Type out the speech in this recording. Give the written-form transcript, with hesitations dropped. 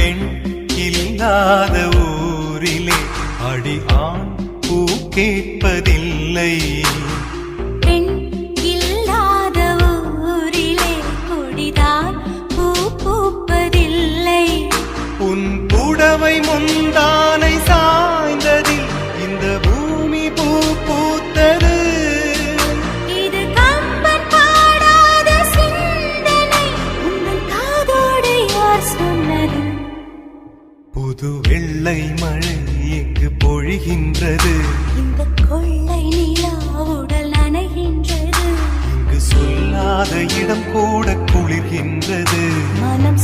பெண் இல்லாத ஊரிலே அடி ஆண் பூ கேட்பதில்லை. பெண் இல்லாத ஊரிலே கொடிதான் பூ பூப்பதில்லை. உன் புடவை முந்தானை சாய்ந்ததில் இந்த பூமி பூ பூத்தது. இது கம்பன் பாடாத சிந்தனை, உங்கள் காதோடு யார் சொன்னது? புது வெள்ளை மழை எங்கு பொழிகின்றது. இந்த கொள்ளை நிலா உடல் நனைகின்றது. இங்கு சொல்லாத இடம் கூட குளிர்கின்றது. மனம்